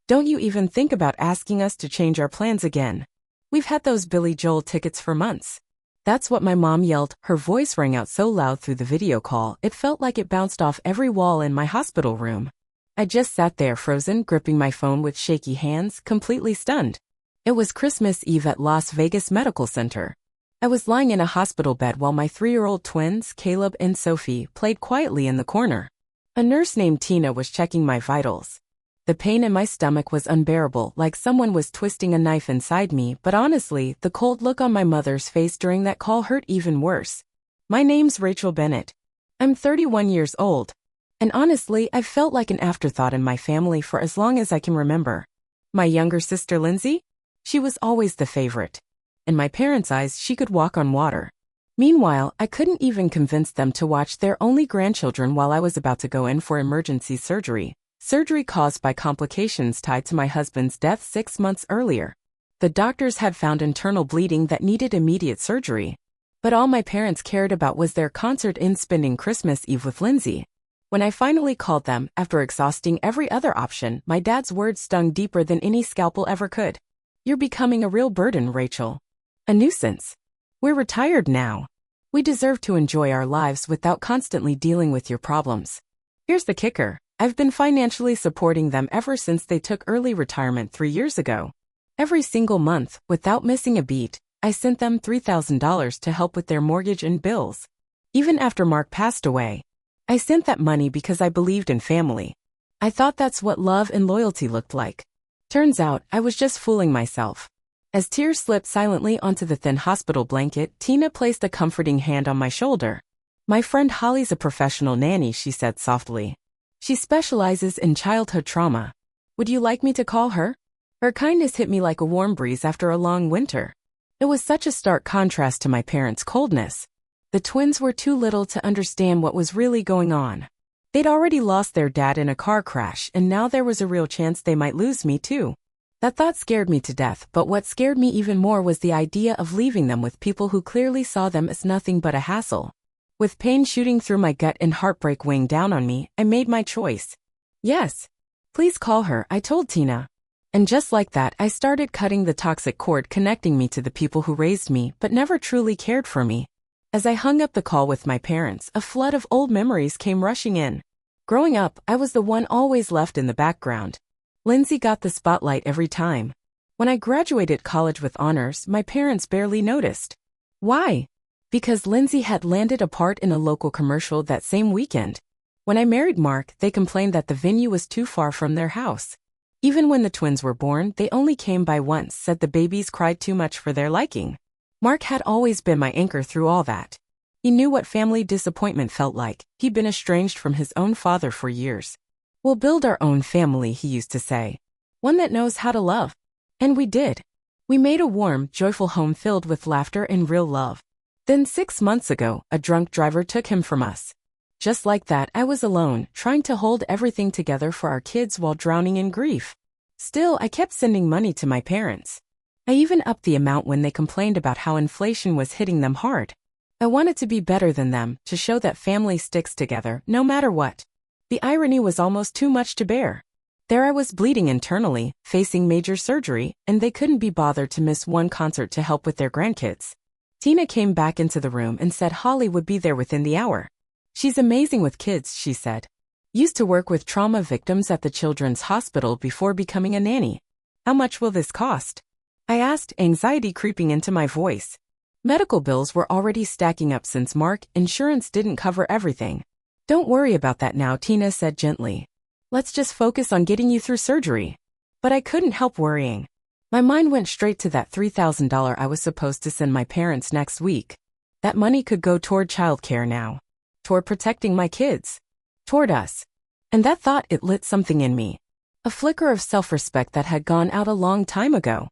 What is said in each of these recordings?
Don't you even think about asking us to change our plans again. We've had those Billy Joel tickets for months. That's what my mom yelled. Her voice rang out so loud through the video call, it felt like it bounced off every wall in my hospital room. I just sat there frozen, gripping my phone with shaky hands, completely stunned. It was Christmas Eve at Las Vegas Medical Center. I was lying in a hospital bed while my 3-year-old twins, Caleb and Sophie, played quietly in the corner. A nurse named Tina was checking my vitals. The pain in my stomach was unbearable, like someone was twisting a knife inside me, but honestly, the cold look on my mother's face during that call hurt even worse. My name's Rachel Bennett. I'm 31 years old. And honestly, I've felt like an afterthought in my family for as long as I can remember. My younger sister Lindsay? She was always the favorite. In my parents' eyes, she could walk on water. Meanwhile, I couldn't even convince them to watch their only grandchildren while I was about to go in for emergency surgery. Surgery caused by complications tied to my husband's death 6 months earlier. The doctors had found internal bleeding that needed immediate surgery. But all my parents cared about was their concert and spending Christmas Eve with Lindsay. When I finally called them, after exhausting every other option, my dad's words stung deeper than any scalpel ever could. You're becoming a real burden, Rachel. A nuisance. We're retired now. We deserve to enjoy our lives without constantly dealing with your problems. Here's the kicker. I've been financially supporting them ever since they took early retirement 3 years ago. Every single month, without missing a beat, I sent them $3,000 to help with their mortgage and bills. Even after Mark passed away, I sent that money because I believed in family. I thought that's what love and loyalty looked like. Turns out, I was just fooling myself. As tears slipped silently onto the thin hospital blanket, Tina placed a comforting hand on my shoulder. My friend Holly's a professional nanny, she said softly. She specializes in childhood trauma. Would you like me to call her? Her kindness hit me like a warm breeze after a long winter. It was such a stark contrast to my parents' coldness. The twins were too little to understand what was really going on. They'd already lost their dad in a car crash, and now there was a real chance they might lose me too. That thought scared me to death, but what scared me even more was the idea of leaving them with people who clearly saw them as nothing but a hassle. With pain shooting through my gut and heartbreak weighing down on me, I made my choice. Yes. Please call her, I told Tina. And just like that, I started cutting the toxic cord connecting me to the people who raised me but never truly cared for me. As I hung up the call with my parents, a flood of old memories came rushing in. Growing up, I was the one always left in the background. Lindsay got the spotlight every time. When I graduated college with honors, my parents barely noticed. Why? Because Lindsay had landed a part in a local commercial that same weekend. When I married Mark, they complained that the venue was too far from their house. Even when the twins were born, they only came by once, said the babies cried too much for their liking. Mark had always been my anchor through all that. He knew what family disappointment felt like. He'd been estranged from his own father for years. We'll build our own family, he used to say. One that knows how to love. And we did. We made a warm, joyful home filled with laughter and real love. Then 6 months ago, a drunk driver took him from us. Just like that, I was alone, trying to hold everything together for our kids while drowning in grief. Still, I kept sending money to my parents. I even upped the amount when they complained about how inflation was hitting them hard. I wanted to be better than them, to show that family sticks together, no matter what. The irony was almost too much to bear. There I was bleeding internally, facing major surgery, and they couldn't be bothered to miss one concert to help with their grandkids. Tina came back into the room and said Holly would be there within the hour. She's amazing with kids, she said. Used to work with trauma victims at the children's hospital before becoming a nanny. How much will this cost? I asked, anxiety creeping into my voice. Medical bills were already stacking up since Mark, insurance didn't cover everything. Don't worry about that now, Tina said gently. Let's just focus on getting you through surgery. But I couldn't help worrying. My mind went straight to that $3,000 I was supposed to send my parents next week. That money could go toward childcare now. Toward protecting my kids. Toward us. And that thought, it lit something in me. A flicker of self-respect that had gone out a long time ago.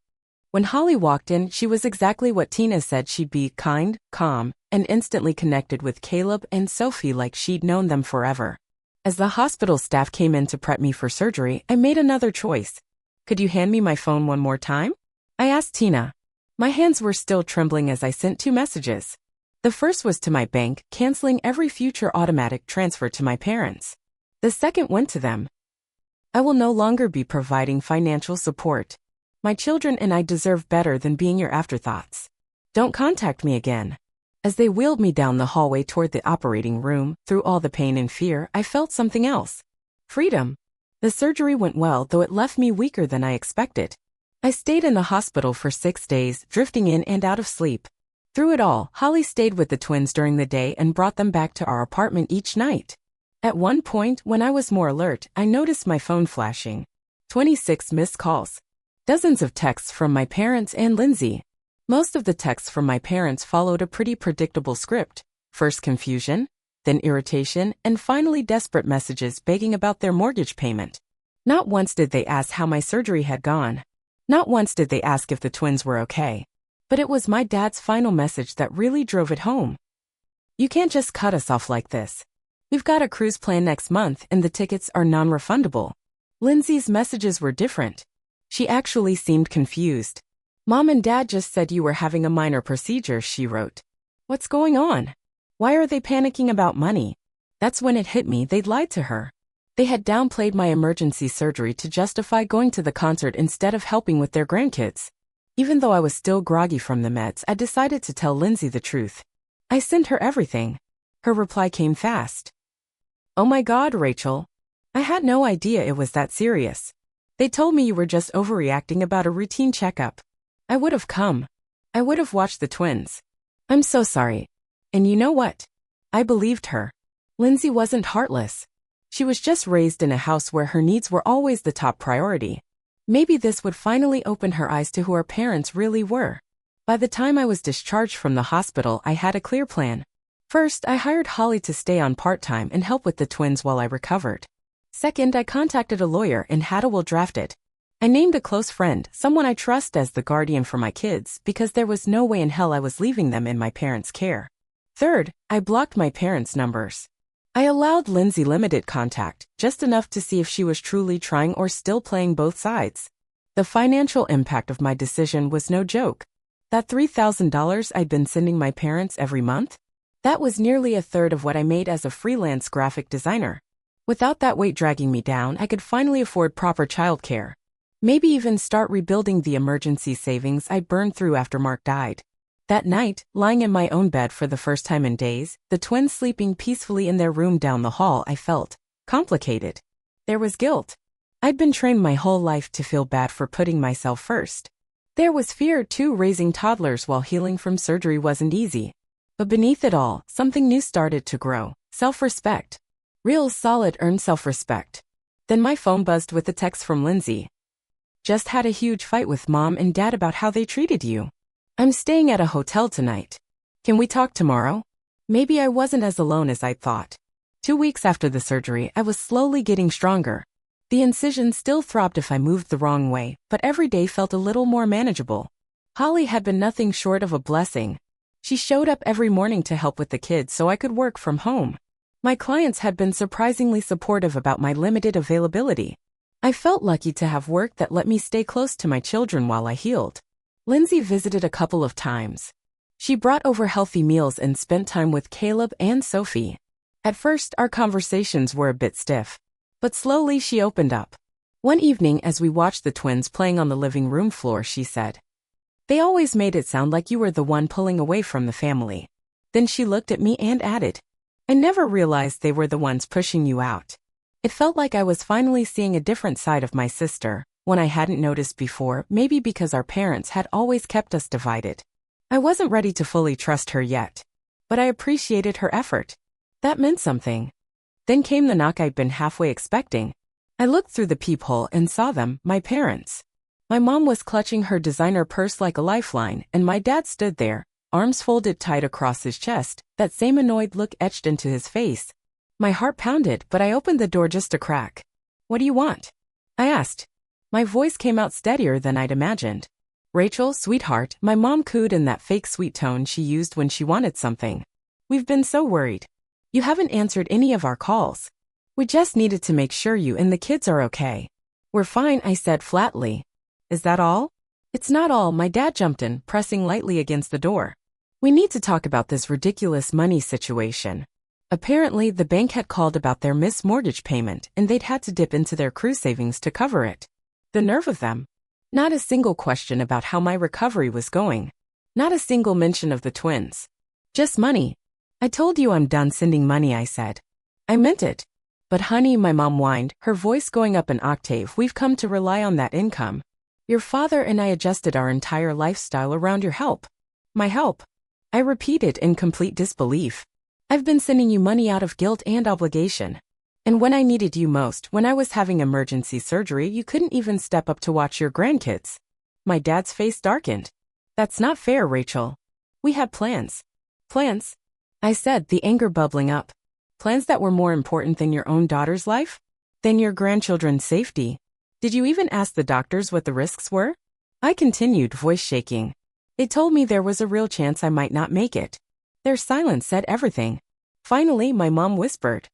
When Holly walked in, she was exactly what Tina said she'd be, kind, calm, and instantly connected with Caleb and Sophie like she'd known them forever. As the hospital staff came in to prep me for surgery, I made another choice. Could you hand me my phone one more time? I asked Tina. My hands were still trembling as I sent 2 messages. The first was to my bank, canceling every future automatic transfer to my parents. The second went to them. I will no longer be providing financial support. My children and I deserve better than being your afterthoughts. Don't contact me again." As they wheeled me down the hallway toward the operating room, through all the pain and fear, I felt something else. Freedom. The surgery went well, though it left me weaker than I expected. I stayed in the hospital for 6 days, drifting in and out of sleep. Through it all, Holly stayed with the twins during the day and brought them back to our apartment each night. At one point, when I was more alert, I noticed my phone flashing. 26 missed calls. Dozens of texts from my parents and Lindsay. Most of the texts from my parents followed a pretty predictable script. First confusion, then irritation, and finally desperate messages begging about their mortgage payment. Not once did they ask how my surgery had gone. Not once did they ask if the twins were okay. But it was my dad's final message that really drove it home. "You can't just cut us off like this. We've got a cruise plan next month and the tickets are non-refundable." Lindsay's messages were different. She actually seemed confused. "Mom and Dad just said you were having a minor procedure," she wrote. "What's going on? Why are they panicking about money?" That's when it hit me, they'd lied to her. They had downplayed my emergency surgery to justify going to the concert instead of helping with their grandkids. Even though I was still groggy from the meds, I decided to tell Lindsay the truth. I sent her everything. Her reply came fast. "Oh my God, Rachel. I had no idea it was that serious. They told me you were just overreacting about a routine checkup. I would have come. I would have watched the twins. I'm so sorry." And you know what? I believed her. Lindsay wasn't heartless. She was just raised in a house where her needs were always the top priority. Maybe this would finally open her eyes to who her parents really were. By the time I was discharged from the hospital, I had a clear plan. First, I hired Holly to stay on part-time and help with the twins while I recovered. Second, I contacted a lawyer and had a will drafted. I named a close friend, someone I trust as the guardian for my kids, because there was no way in hell I was leaving them in my parents' care. Third, I blocked my parents' numbers. I allowed Lindsay limited contact, just enough to see if she was truly trying or still playing both sides. The financial impact of my decision was no joke. That $3,000 I'd been sending my parents every month? That was nearly a third of what I made as a freelance graphic designer. Without that weight dragging me down, I could finally afford proper childcare. Maybe even start rebuilding the emergency savings I burned through after Mark died. That night, lying in my own bed for the first time in days, the twins sleeping peacefully in their room down the hall, I felt complicated. There was guilt. I'd been trained my whole life to feel bad for putting myself first. There was fear, too. Raising toddlers while healing from surgery wasn't easy. But beneath it all, something new started to grow. Self-respect. Real solid earned self-respect. Then my phone buzzed with a text from Lindsay. "Just had a huge fight with Mom and Dad about how they treated you. I'm staying at a hotel tonight. Can we talk tomorrow?" Maybe I wasn't as alone as I'd thought. 2 weeks after the surgery, I was slowly getting stronger. The incision still throbbed if I moved the wrong way, but every day felt a little more manageable. Holly had been nothing short of a blessing. She showed up every morning to help with the kids so I could work from home. My clients had been surprisingly supportive about my limited availability. I felt lucky to have work that let me stay close to my children while I healed. Lindsay visited a couple of times. She brought over healthy meals and spent time with Caleb and Sophie. At first, our conversations were a bit stiff, but slowly she opened up. One evening, as we watched the twins playing on the living room floor, she said, "They always made it sound like you were the one pulling away from the family." Then she looked at me and added, "I never realized they were the ones pushing you out." It felt like I was finally seeing a different side of my sister, one I hadn't noticed before, maybe because our parents had always kept us divided. I wasn't ready to fully trust her yet, but I appreciated her effort. That meant something. Then came the knock I'd been halfway expecting. I looked through the peephole and saw them, my parents. My mom was clutching her designer purse like a lifeline, and my dad stood there, arms folded tight across his chest, that same annoyed look etched into his face. My heart pounded, but I opened the door just a crack. "What do you want?" I asked. My voice came out steadier than I'd imagined. "Rachel, sweetheart," my mom cooed in that fake sweet tone she used when she wanted something. "We've been so worried. You haven't answered any of our calls. We just needed to make sure you and the kids are okay." "We're fine," I said flatly. "Is that all?" "It's not all," my dad jumped in, pressing lightly against the door. "We need to talk about this ridiculous money situation. Apparently, the bank had called about their missed mortgage payment and they'd had to dip into their cruise savings to cover it. The nerve of them. Not a single question about how my recovery was going. Not a single mention of the twins. Just money. I told you I'm done sending money, I said. I meant it. But honey, my mom whined, her voice going up an octave, we've come to rely on that income. Your father and I adjusted our entire lifestyle around your help. My help? I repeated in complete disbelief. I've been sending you money out of guilt and obligation. And when I needed you most, when I was having emergency surgery, you couldn't even step up to watch your grandkids. My dad's face darkened. That's not fair, Rachel. We had plans. Plans? I said, the anger bubbling up. Plans that were more important than your own daughter's life? Than your grandchildren's safety? Did you even ask the doctors what the risks were? I continued, voice shaking. They told me there was a real chance I might not make it. Their silence said everything. Finally, my mom whispered.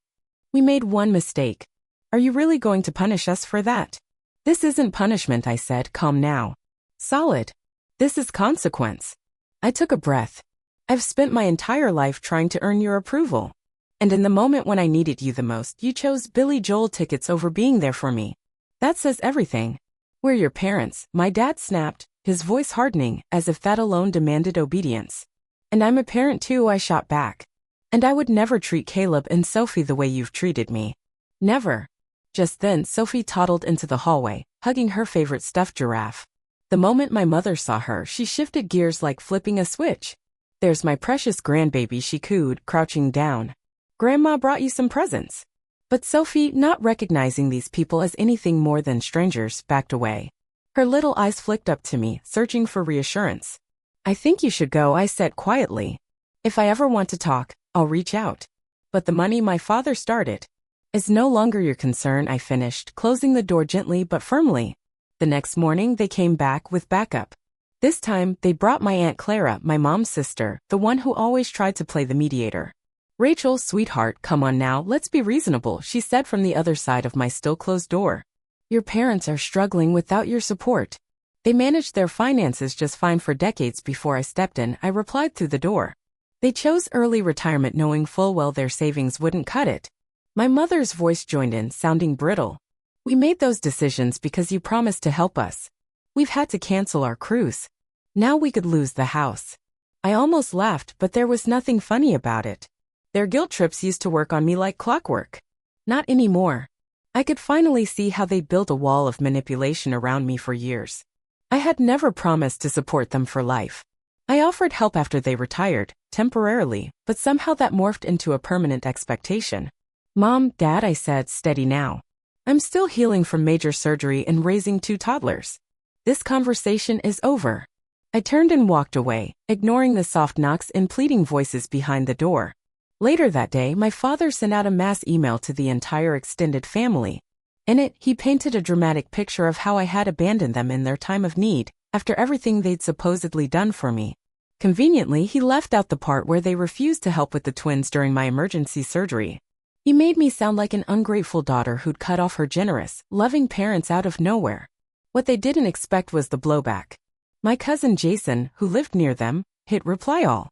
We made one mistake. Are you really going to punish us for that? This isn't punishment, I said, calm now. Solid. This is consequence. I took a breath. I've spent my entire life trying to earn your approval. And in the moment when I needed you the most, you chose Billy Joel tickets over being there for me. That says everything. We're your parents, my dad snapped, his voice hardening, as if that alone demanded obedience. And I'm a parent too, I shot back. And I would never treat Caleb and Sophie the way you've treated me. Never. Just then, Sophie toddled into the hallway, hugging her favorite stuffed giraffe. The moment my mother saw her, she shifted gears like flipping a switch. There's my precious grandbaby, she cooed, crouching down. Grandma brought you some presents. But Sophie, not recognizing these people as anything more than strangers, backed away. Her little eyes flicked up to me, searching for reassurance. I think you should go, I said quietly. If I ever want to talk, I'll reach out. But the money my father started is no longer your concern, I finished, closing the door gently but firmly. The next morning, they came back with backup. This time, they brought my Aunt Clara, my mom's sister, the one who always tried to play the mediator. Rachel, sweetheart, come on now, let's be reasonable, she said from the other side of my still-closed door. Your parents are struggling without your support. They managed their finances just fine for decades before I stepped in, I replied through the door. They chose early retirement knowing full well their savings wouldn't cut it. My mother's voice joined in, sounding brittle. We made those decisions because you promised to help us. We've had to cancel our cruise. Now we could lose the house. I almost laughed, but there was nothing funny about it. Their guilt trips used to work on me like clockwork. Not anymore. I could finally see how they built a wall of manipulation around me for years. I had never promised to support them for life. I offered help after they retired, temporarily, but somehow that morphed into a permanent expectation. Mom, Dad, I said, steady now. I'm still healing from major surgery and raising 2 toddlers. This conversation is over. I turned and walked away, ignoring the soft knocks and pleading voices behind the door. Later that day, my father sent out a mass email to the entire extended family. In it, he painted a dramatic picture of how I had abandoned them in their time of need, after everything they'd supposedly done for me. Conveniently, he left out the part where they refused to help with the twins during my emergency surgery. He made me sound like an ungrateful daughter who'd cut off her generous, loving parents out of nowhere. What they didn't expect was the blowback. My cousin Jason, who lived near them, hit reply all.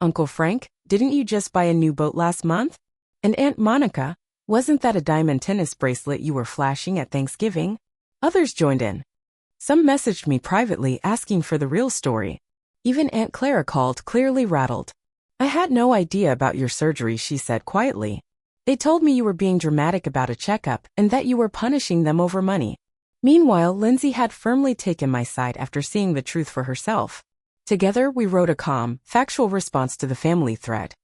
Uncle Frank, didn't you just buy a new boat last month? And Aunt Monica, wasn't that a diamond tennis bracelet you were flashing at Thanksgiving? Others joined in. Some messaged me privately asking for the real story. Even Aunt Clara called, clearly rattled. I had no idea about your surgery, she said quietly. They told me you were being dramatic about a checkup and that you were punishing them over money. Meanwhile, Lindsay had firmly taken my side after seeing the truth for herself. Together, we wrote a calm, factual response to the family thread.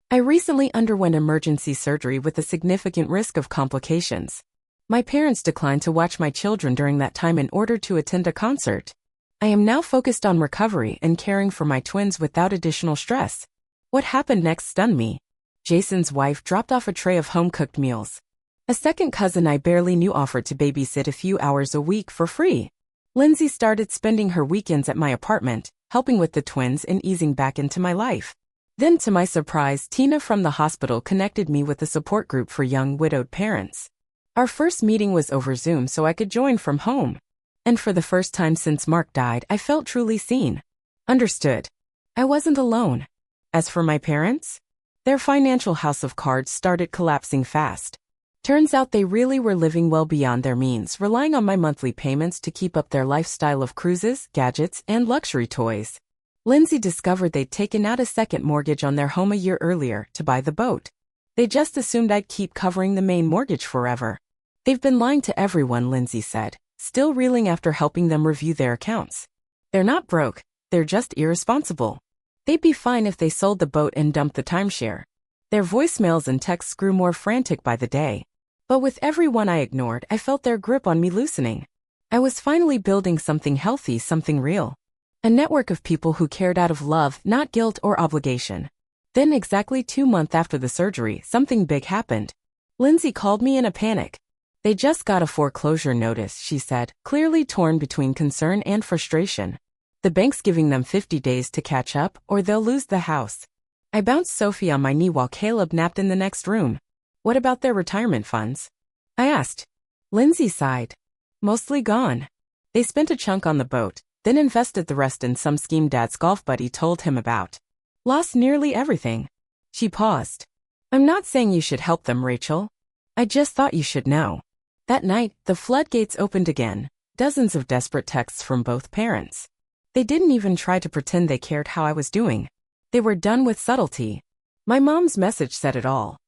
I recently underwent emergency surgery with a significant risk of complications. My parents declined to watch my children during that time in order to attend a concert. I am now focused on recovery and caring for my twins without additional stress. What happened next stunned me. Jason's wife dropped off a tray of home-cooked meals. A second cousin I barely knew offered to babysit a few hours a week for free. Lindsay started spending her weekends at my apartment, helping with the twins and easing back into my life. Then, to my surprise, Tina from the hospital connected me with a support group for young widowed parents. Our first meeting was over Zoom so I could join from home. And for the first time since Mark died, I felt truly seen. Understood. I wasn't alone. As for my parents, Their financial house of cards started collapsing fast. Turns out they really were living well beyond their means, relying on my monthly payments to keep up their lifestyle of cruises, gadgets, and luxury toys. Lindsay discovered they'd taken out a second mortgage on their home a year earlier to buy the boat. They just assumed I'd keep covering the main mortgage forever. They've been lying to everyone, Lindsay said, still reeling after helping them review their accounts. They're not broke, they're just irresponsible. They'd be fine if they sold the boat and dumped the timeshare. Their voicemails and texts grew more frantic by the day. But with every one I ignored, I felt their grip on me loosening. I was finally building something healthy, something real. A network of people who cared out of love, not guilt or obligation. Then exactly 2 months after the surgery, something big happened. Lindsay called me in a panic. They just got a foreclosure notice, she said, clearly torn between concern and frustration. The bank's giving them 50 days to catch up, or they'll lose the house. I bounced Sophie on my knee while Caleb napped in the next room. What about their retirement funds? I asked. Lindsay sighed. Mostly gone. They spent a chunk on the boat, then invested the rest in some scheme Dad's golf buddy told him about. Lost nearly everything. She paused. I'm not saying you should help them, Rachel. I just thought you should know. That night, the floodgates opened again, dozens of desperate texts from both parents. They didn't even try to pretend they cared how I was doing. They were done with subtlety. My mom's message said it all.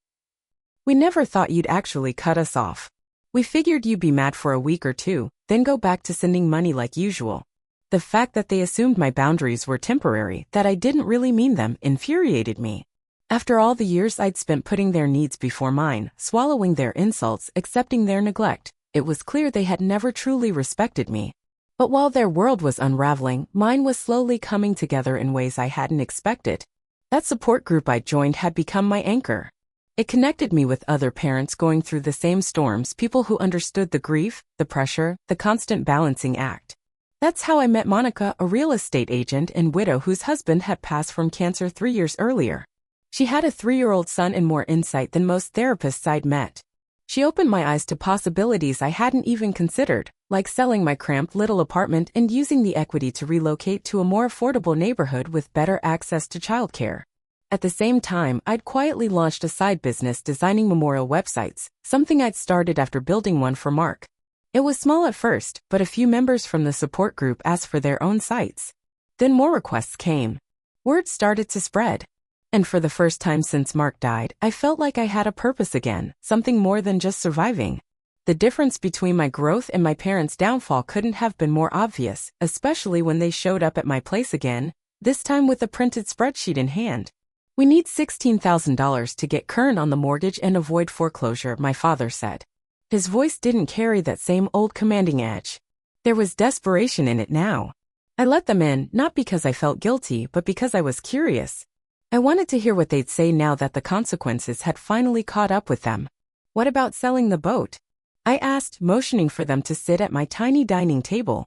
We never thought you'd actually cut us off. We figured you'd be mad for a week or two, then go back to sending money like usual. The fact that they assumed my boundaries were temporary, that I didn't really mean them, infuriated me. After all the years I'd spent putting their needs before mine, swallowing their insults, accepting their neglect, it was clear they had never truly respected me. But while their world was unraveling, mine was slowly coming together in ways I hadn't expected. That support group I joined had become my anchor. It connected me with other parents going through the same storms, people who understood the grief, the pressure, the constant balancing act. That's how I met Monica, a real estate agent and widow whose husband had passed from cancer 3 years earlier. She had a 3-year-old son and more insight than most therapists I'd met. She opened my eyes to possibilities I hadn't even considered, like selling my cramped little apartment and using the equity to relocate to a more affordable neighborhood with better access to childcare. At the same time, I'd quietly launched a side business designing memorial websites, something I'd started after building one for Mark. It was small at first, but a few members from the support group asked for their own sites. Then more requests came. Word started to spread. And for the first time since Mark died, I felt like I had a purpose again, something more than just surviving. The difference between my growth and my parents' downfall couldn't have been more obvious, especially when they showed up at my place again, this time with a printed spreadsheet in hand. We need $16,000 to get current on the mortgage and avoid foreclosure, my father said. His voice didn't carry that same old commanding edge. There was desperation in it now. I let them in, not because I felt guilty, but because I was curious. I wanted to hear what they'd say now that the consequences had finally caught up with them. What about selling the boat? I asked, motioning for them to sit at my tiny dining table.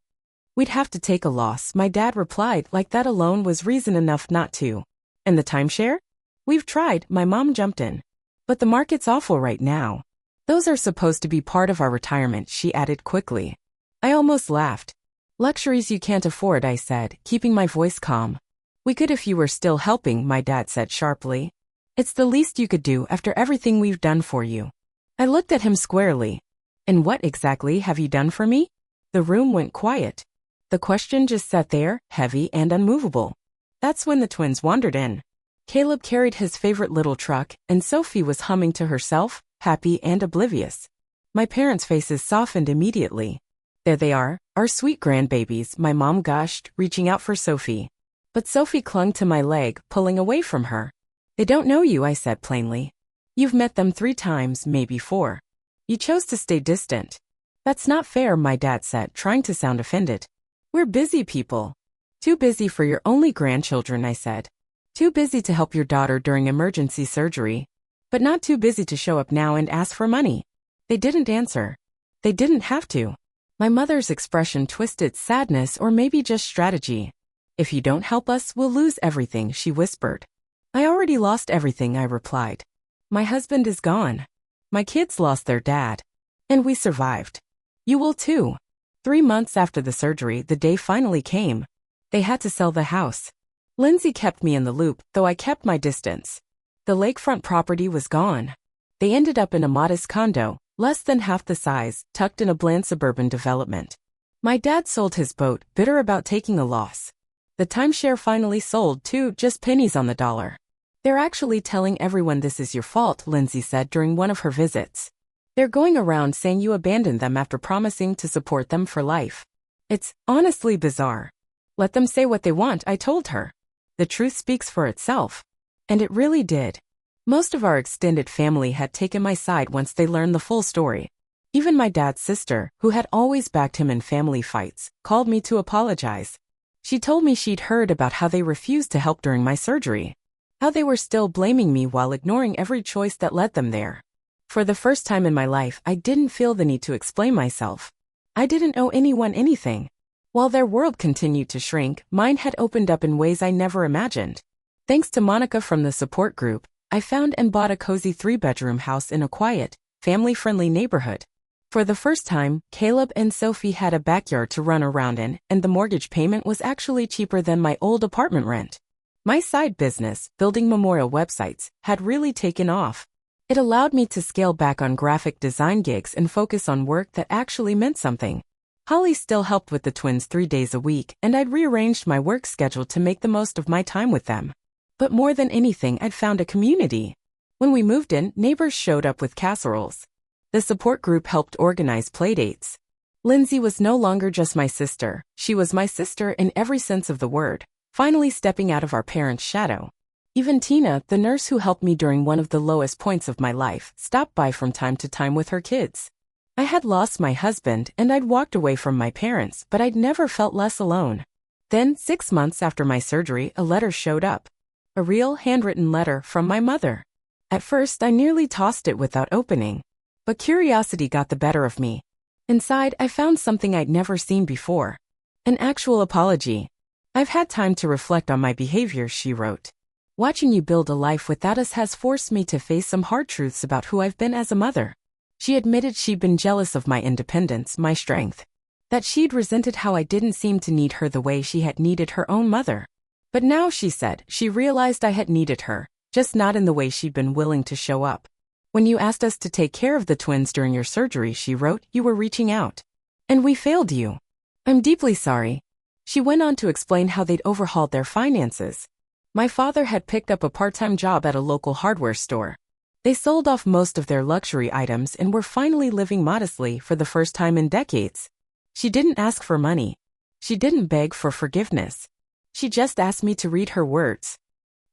We'd have to take a loss, my dad replied, like that alone was reason enough not to. And the timeshare? We've tried, my mom jumped in. But the market's awful right now. Those are supposed to be part of our retirement, she added quickly. I almost laughed. Luxuries you can't afford, I said, keeping my voice calm. We could if you were still helping, my dad said sharply. It's the least you could do after everything we've done for you. I looked at him squarely. And what exactly have you done for me? The room went quiet. The question just sat there, heavy and unmovable. That's when the twins wandered in. Caleb carried his favorite little truck, and Sophie was humming to herself, happy and oblivious. My parents' faces softened immediately. There they are, our sweet grandbabies, my mom gushed, reaching out for Sophie. But Sophie clung to my leg, pulling away from her. They don't know you, I said plainly. You've met them 3 times, maybe 4. You chose to stay distant. That's not fair, my dad said, trying to sound offended. We're busy people. Too busy for your only grandchildren, I said. Too busy to help your daughter during emergency surgery. But not too busy to show up now and ask for money. They didn't answer. They didn't have to. My mother's expression twisted sadness or maybe just strategy. If you don't help us, we'll lose everything, she whispered. I already lost everything, I replied. My husband is gone. My kids lost their dad. And we survived. You will too. 3 months after the surgery, the day finally came. They had to sell the house. Lindsay kept me in the loop, though I kept my distance. The lakefront property was gone. They ended up in a modest condo, less than half the size, tucked in a bland suburban development. My dad sold his boat, bitter about taking a loss. The timeshare finally sold too, just pennies on the dollar. They're actually telling everyone this is your fault, Lindsay said during one of her visits. They're going around saying you abandoned them after promising to support them for life. It's honestly bizarre. Let them say what they want, I told her. The truth speaks for itself. And it really did. Most of our extended family had taken my side once they learned the full story. Even my dad's sister, who had always backed him in family fights, called me to apologize. She told me she'd heard about how they refused to help during my surgery. How they were still blaming me while ignoring every choice that led them there. For the first time in my life, I didn't feel the need to explain myself. I didn't owe anyone anything. While their world continued to shrink, mine had opened up in ways I never imagined. Thanks to Monica from the support group, I found and bought a cozy 3-bedroom house in a quiet, family-friendly neighborhood. For the first time, Caleb and Sophie had a backyard to run around in, and the mortgage payment was actually cheaper than my old apartment rent. My side business, building memorial websites, had really taken off. It allowed me to scale back on graphic design gigs and focus on work that actually meant something. Holly still helped with the twins 3 days a week, and I'd rearranged my work schedule to make the most of my time with them. But more than anything, I'd found a community. When we moved in, neighbors showed up with casseroles. The support group helped organize playdates. Lindsay was no longer just my sister, she was my sister in every sense of the word. Finally stepping out of our parents' shadow. Even Tina, the nurse who helped me during one of the lowest points of my life, stopped by from time to time with her kids. I had lost my husband and I'd walked away from my parents, but I'd never felt less alone. Then, 6 months after my surgery, a letter showed up. A real handwritten letter from my mother. At first, I nearly tossed it without opening. But curiosity got the better of me. Inside, I found something I'd never seen before. An actual apology. I've had time to reflect on my behavior, she wrote. Watching you build a life without us has forced me to face some hard truths about who I've been as a mother. She admitted she'd been jealous of my independence, my strength. That she'd resented how I didn't seem to need her the way she had needed her own mother. But now, she said, she realized I had needed her, just not in the way she'd been willing to show up. When you asked us to take care of the twins during your surgery, she wrote, you were reaching out. And we failed you. I'm deeply sorry. She went on to explain how they'd overhauled their finances. My father had picked up a part-time job at a local hardware store. They sold off most of their luxury items and were finally living modestly for the first time in decades. She didn't ask for money. She didn't beg for forgiveness. She just asked me to read her words.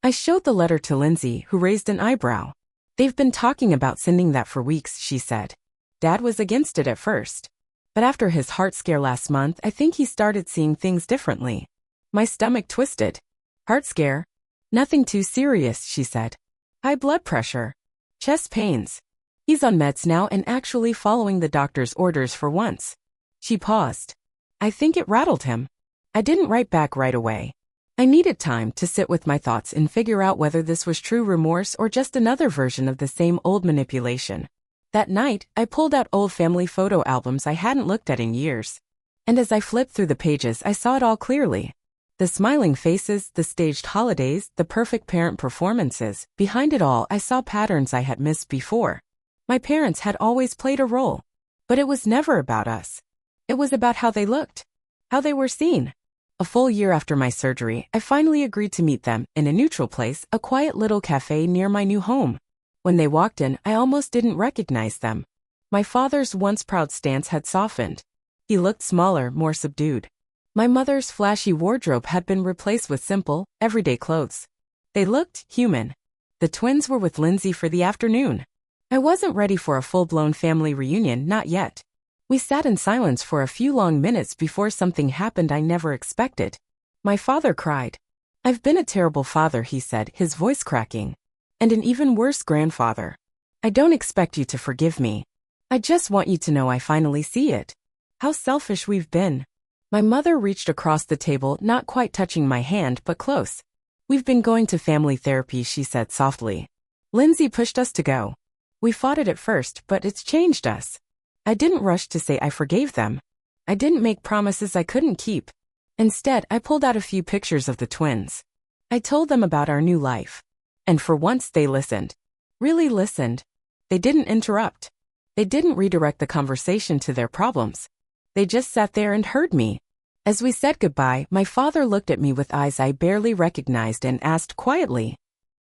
I showed the letter to Lindsay, who raised an eyebrow. They've been talking about sending that for weeks, she said. Dad was against it at first. But after his heart scare last month, I think he started seeing things differently. My stomach twisted. Heart scare? Nothing too serious, she said. High blood pressure. Chest pains. He's on meds now and actually following the doctor's orders for once. She paused. I think it rattled him. I didn't write back right away. I needed time to sit with my thoughts and figure out whether this was true remorse or just another version of the same old manipulation. That night, I pulled out old family photo albums I hadn't looked at in years. And as I flipped through the pages, I saw it all clearly. The smiling faces, the staged holidays, the perfect parent performances. Behind it all, I saw patterns I had missed before. My parents had always played a role. But it was never about us. It was about how they looked. How they were seen. A full year after my surgery, I finally agreed to meet them in a neutral place, a quiet little cafe near my new home. When they walked in, I almost didn't recognize them. My father's once proud stance had softened. He looked smaller, more subdued. My mother's flashy wardrobe had been replaced with simple, everyday clothes. They looked human. The twins were with Lindsay for the afternoon. I wasn't ready for a full-blown family reunion, not yet. We sat in silence for a few long minutes before something happened I never expected. My father cried. I've been a terrible father, he said, his voice cracking. And an even worse grandfather. I don't expect you to forgive me. I just want you to know I finally see it. How selfish we've been. My mother reached across the table, not quite touching my hand, but close. We've been going to family therapy, she said softly. Lindsay pushed us to go. We fought it at first, but it's changed us. I didn't rush to say I forgave them. I didn't make promises I couldn't keep. Instead, I pulled out a few pictures of the twins. I told them about our new life. And for once they listened. Really listened. They didn't interrupt. They didn't redirect the conversation to their problems. They just sat there and heard me. As we said goodbye, my father looked at me with eyes I barely recognized and asked quietly,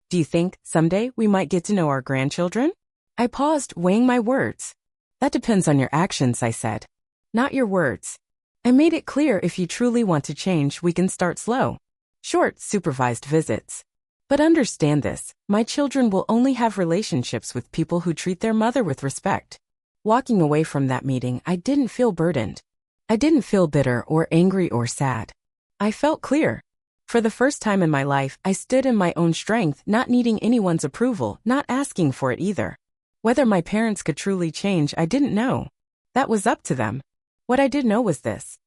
"Do you think someday we might get to know our grandchildren?" I paused, weighing my words. "That depends on your actions," I said. "Not your words." I made it clear if you truly want to change, we can start slow. Short, supervised visits. But understand this, my children will only have relationships with people who treat their mother with respect. Walking away from that meeting, I didn't feel burdened. I didn't feel bitter or angry or sad. I felt clear. For the first time in my life, I stood in my own strength, not needing anyone's approval, not asking for it either. Whether my parents could truly change, I didn't know. That was up to them. What I did know was this.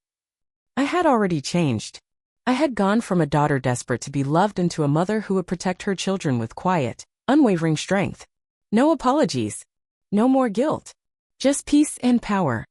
I had already changed. I had gone from a daughter desperate to be loved into a mother who would protect her children with quiet, unwavering strength. No apologies. No more guilt. Just peace and power.